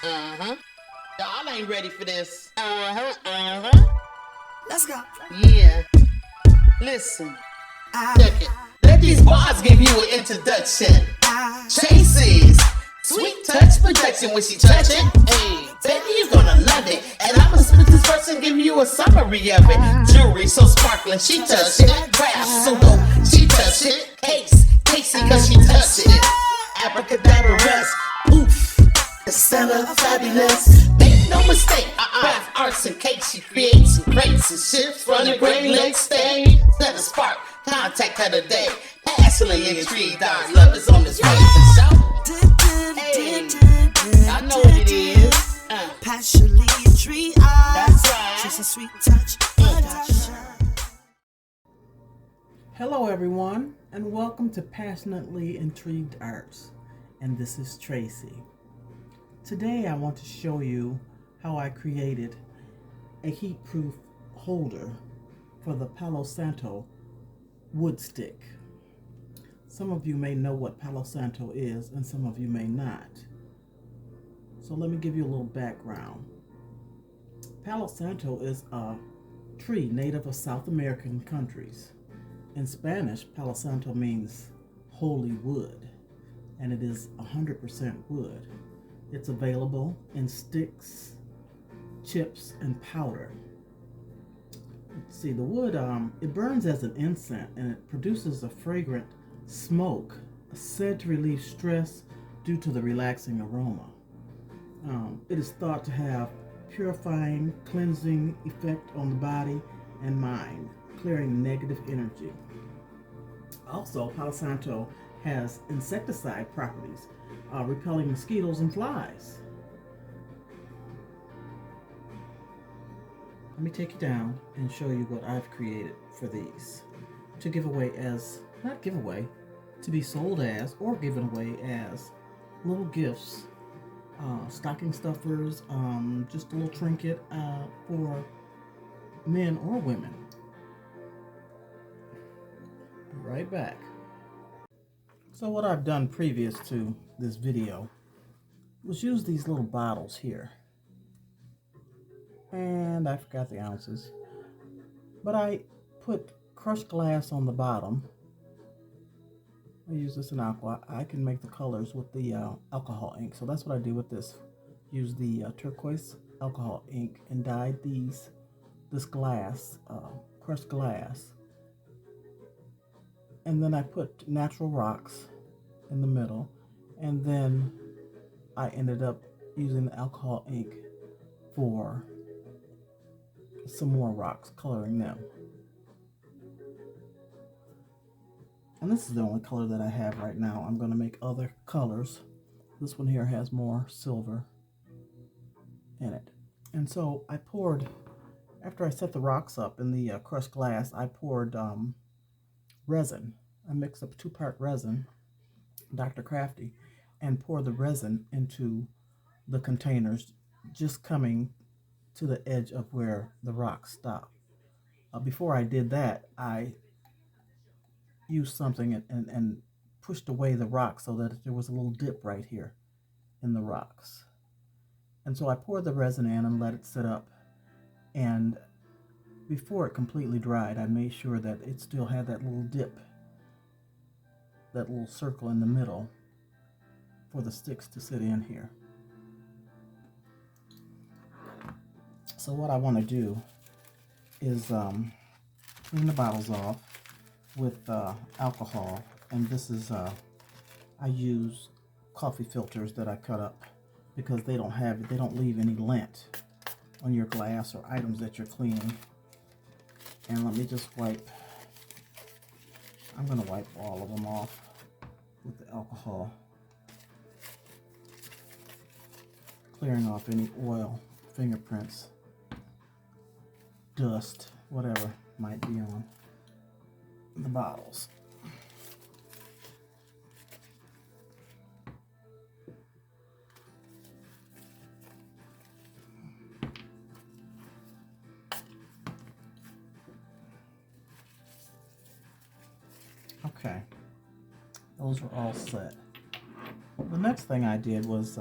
Y'all ain't ready for this. Let's go. Yeah. Listen. Check it. Let these bars give you an introduction. Tracy's sweet touch protection when she touch it. Hey, baby, you gonna love it. And I'ma split this first and give you a summary of it. Jewelry so sparkling, she touch it. Craft so dope, she touch it. Case, Casey, cause she touch it. Abracadabra rest, oof. Estella fabulous. Make no mistake, craft arts and cakes. She creates and creates and shifts from the Great Lakes state. Set a spark, contact her today. Passionately intrigued, our love is on this way. So, hey, I know what it is. Passionately intrigued. That's right. Just a sweet touch. Hello everyone, and welcome to Passionately Intrigued Arts, and this is Tracy. Today I want to show you how I created a heat-proof holder for the Palo Santo wood stick. Some of you may know what Palo Santo is, and some of you may not. So let me give you a little background. Palo Santo is a tree native of South American countries. In Spanish, Palo Santo means holy wood, and it is 100% wood. It's available in sticks, chips, and powder. Let's see, the wood, it burns as an incense, and it produces a fragrant smoke, said to relieve stress due to the relaxing aroma. It is thought to have purifying, cleansing effect on the body and mind, clearing negative energy. Also, Palo Santo has insecticide properties, repelling mosquitoes and flies. Let me take you down and show you what I've created for these to give away as, not give away, to be sold as or given away as little gifts, stocking stuffers, just a little trinket for men or women. Be right back. So what I've done previous to this video was use these little bottles here. And I forgot the ounces. But I put crushed glass on the bottom. I use this in aqua. I can make the colors with the alcohol ink. So that's what I do with this. Use the turquoise alcohol ink and dyed this glass, crushed glass. And then I put natural rocks in the middle. And then I ended up using the alcohol ink for some more rocks, coloring them. And this is the only color that I have right now. I'm going to make other colors. This one here has more silver in it. And so I poured, after I set the rocks up in the crushed glass, I poured resin. I mixed up 2-part resin, Dr. Crafty, and poured the resin into the containers, just coming to the edge of where the rocks stop. Before I did that, I used something and pushed away the rocks so that there was a little dip right here in the rocks. And so I poured the resin in and let it sit up. And before it completely dried, I made sure that it still had that little dip, that little circle in the middle for the sticks to sit in here. So what I want to do is clean the bottles off with alcohol, and this is I use coffee filters that I cut up because they don't leave any lint on your glass or items that you're cleaning. And let me just wipe. I'm going to wipe all of them off with the alcohol, clearing off any oil, fingerprints, dust, whatever might be on the bottles. Okay, those were all set. The next thing I did was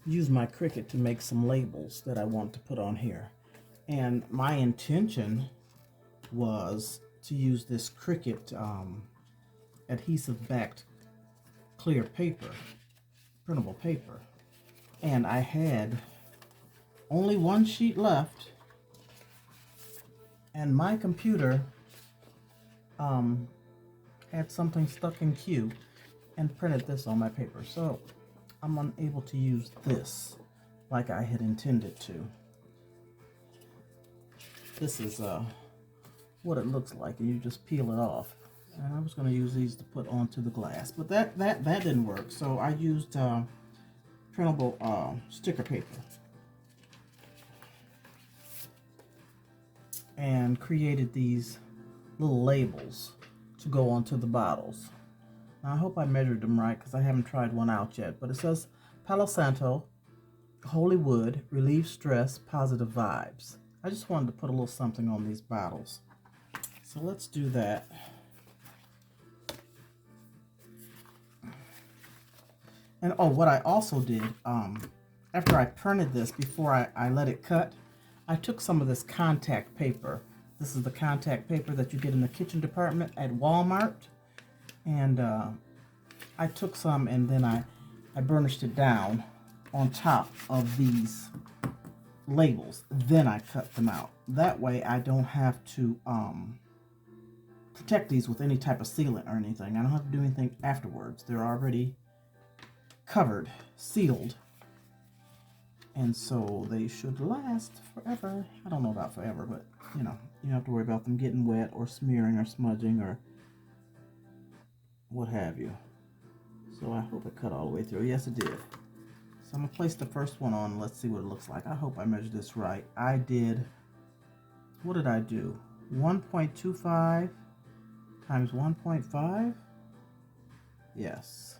use my Cricut to make some labels that I want to put on here. And my intention was to use this Cricut adhesive backed clear paper, printable paper. And I had only one sheet left, and my computer had something stuck in Q and printed this on my paper. So I'm unable to use this like I had intended to. This is what it looks like, and you just peel it off. And I was going to use these to put onto the glass, but that didn't work. So I used printable sticker paper and created these little labels to go onto the bottles. Now I hope I measured them right because I haven't tried one out yet, but it says Palo Santo, Holy Wood, relieves stress, positive vibes. I just wanted to put a little something on these bottles. So let's do that. And oh, what I also did, after I printed this, before I let it cut, I took some of this contact paper. This is the contact paper that you get in the kitchen department at Walmart. And I took some and then I burnished it down on top of these labels. Then I cut them out. That way I don't have to protect these with any type of sealant or anything. I don't have to do anything afterwards. They're already covered, sealed, and so they should last forever. I don't know about forever, but you know, you don't have to worry about them getting wet or smearing or smudging or what have you. So I hope it cut all the way through. Yes, it did. So I'm gonna place the first one on. Let's see what it looks like. I hope I measured this right. I did, what did I do? 1.25 times 1.5? Yes.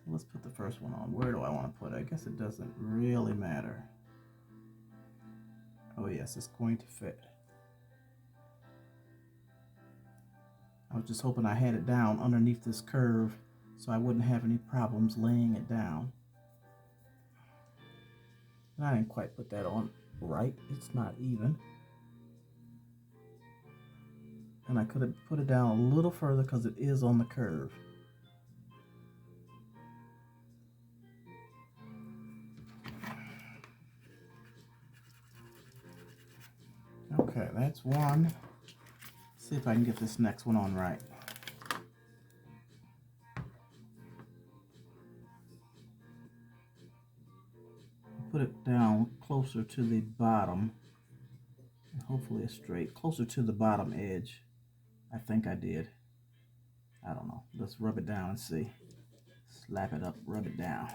Let's put the first one on. Where do I want to put it? I guess it doesn't really matter. Oh yes, it's going to fit. I was just hoping I had it down underneath this curve so I wouldn't have any problems laying it down. And I didn't quite put that on right. It's not even. And I could have put it down a little further because it is on the curve. Okay, that's one. Let's see if I can get this next one on right. Put it down closer to the bottom. And hopefully it's straight. Closer to the bottom edge. I think I did. I don't know. Let's rub it down and see. Slap it up, rub it down.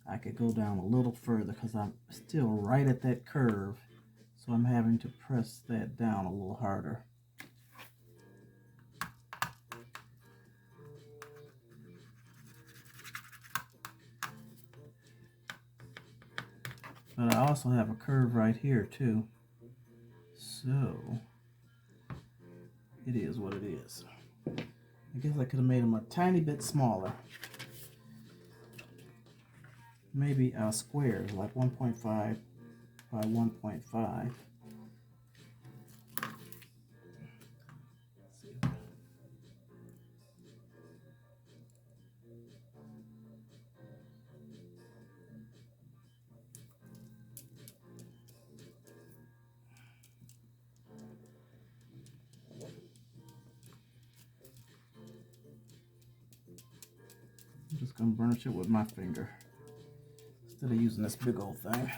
I could go down a little further because I'm still right at that curve. So I'm having to press that down a little harder. But I also have a curve right here too. So it is what it is. I guess I could have made them a tiny bit smaller. Maybe squares like 1.5 by 1.5. I'm just going to burnish it with my finger instead of using this big old thing.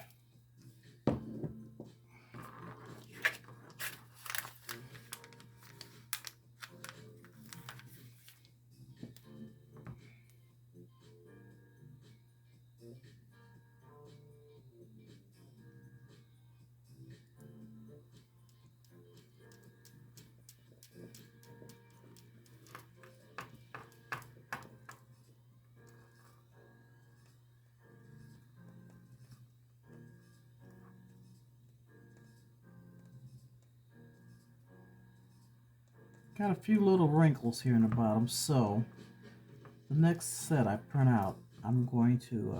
Got a few little wrinkles here in the bottom, so the next set I print out, I'm going to,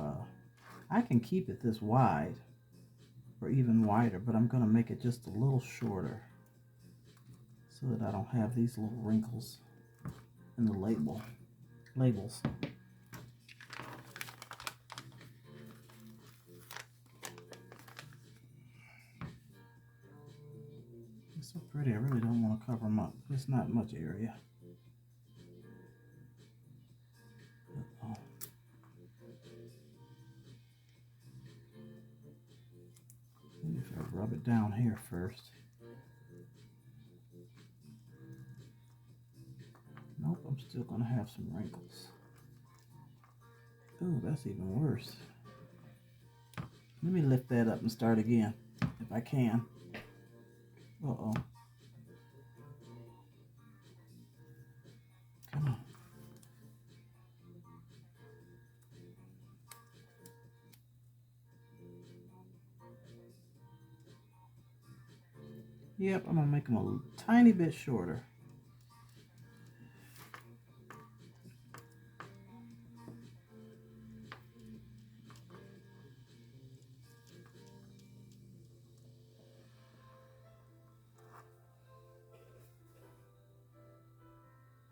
I can keep it this wide or even wider, but I'm going to make it just a little shorter so that I don't have these little wrinkles in the labels. It's so pretty. I really don't want to cover them up. There's not much area. If I rub it down here first. Nope, I'm still going to have some wrinkles. Ooh, that's even worse. Let me lift that up and start again, if I can. Uh-oh. Come on. Yep, I'm going to make them a tiny bit shorter.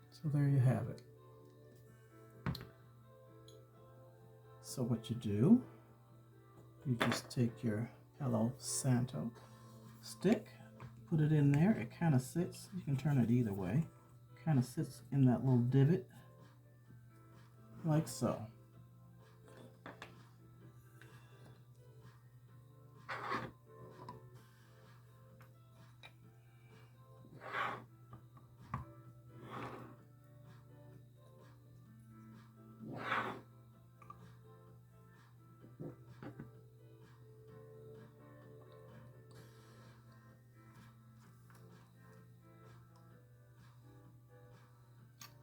So there you have it. So what you do, you just take your Palo Santo stick, put it in there. It kind of sits, you can turn it either way. Kind of sits in that little divot, like so.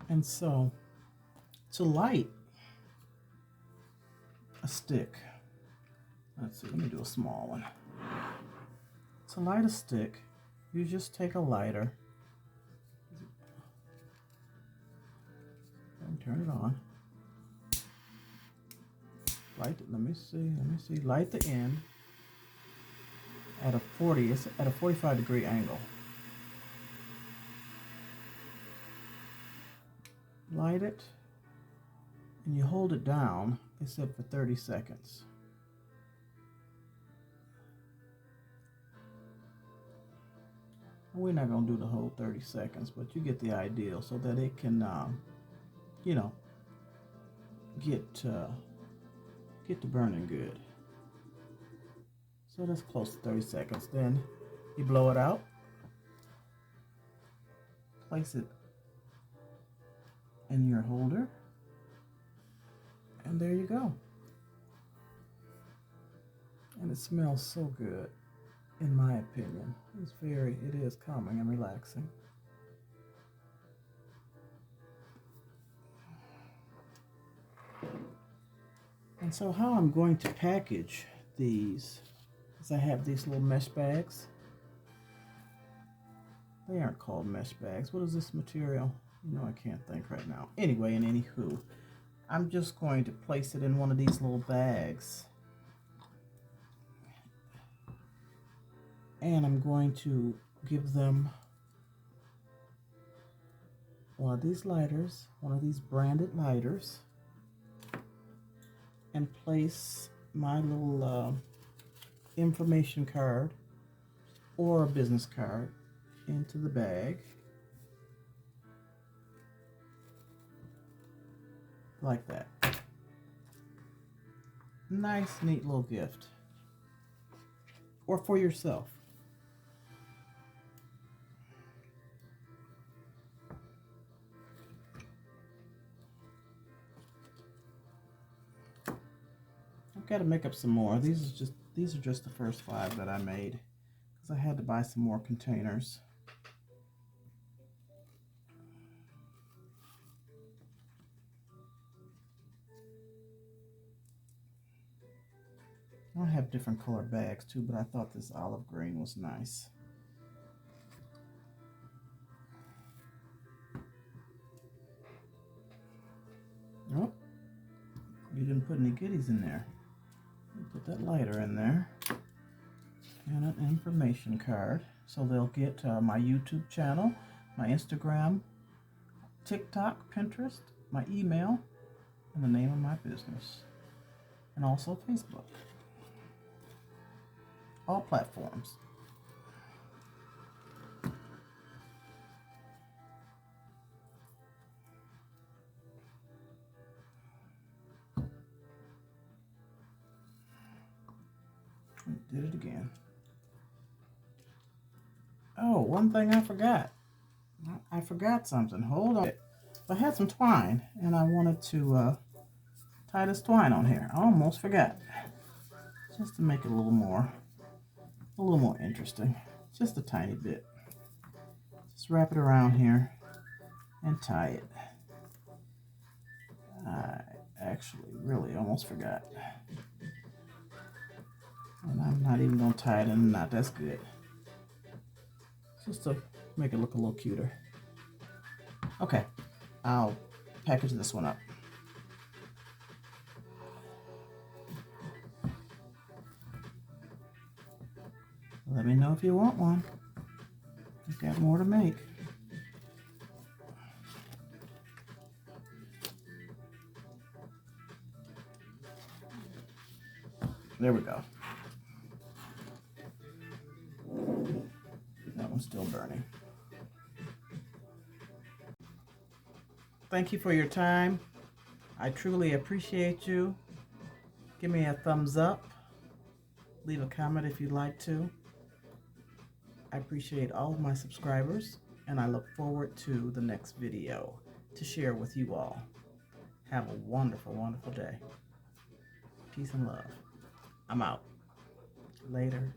And so, to light a stick, let's see, let me do a small one. To light a stick, you just take a lighter and turn it on. Light it, let me see, light the end at a 45-degree angle. Light it, and you hold it down, it said for 30 seconds. We're not going to do the whole 30 seconds, but you get the idea, so that it can, you know, get to burning good. So that's close to 30 seconds. Then you blow it out, place it in your holder, and there you go. And it smells so good, in my opinion. It is calming and relaxing. And so how I'm going to package these is I have these little mesh bags. They aren't called mesh bags. What is this material? You know, I can't think right now. Anyway, and anywho, I'm just going to place it in one of these little bags. And I'm going to give them one of these lighters, one of these branded lighters, and place my little information card or a business card into the bag. Like that. Nice, neat little gift. Or for yourself. I've got to make up some more. These are just the first 5 that I made, because I had to buy some more containers. I have different colored bags too, but I thought this olive green was nice. Oh, you didn't put any goodies in there. Put that lighter in there. And an information card. So they'll get my YouTube channel, my Instagram, TikTok, Pinterest, my email, and the name of my business. And also Facebook. All platforms. Did it again. Oh, one thing I forgot. I forgot something. Hold on. I had some twine, and I wanted to tie this twine on here. I almost forgot. Just to make it a little more interesting. Just a tiny bit. Just wrap it around here and tie it. I actually really almost forgot. And I'm not even going to tie it in a knot. That's good. Just to make it look a little cuter. Okay, I'll package this one up. Let me know if you want one. I've got more to make. There we go. That one's still burning. Thank you for your time. I truly appreciate you. Give me a thumbs up. Leave a comment if you'd like to. I appreciate all of my subscribers, and I look forward to the next video to share with you all. Have a wonderful, wonderful day. Peace and love. I'm out. Later.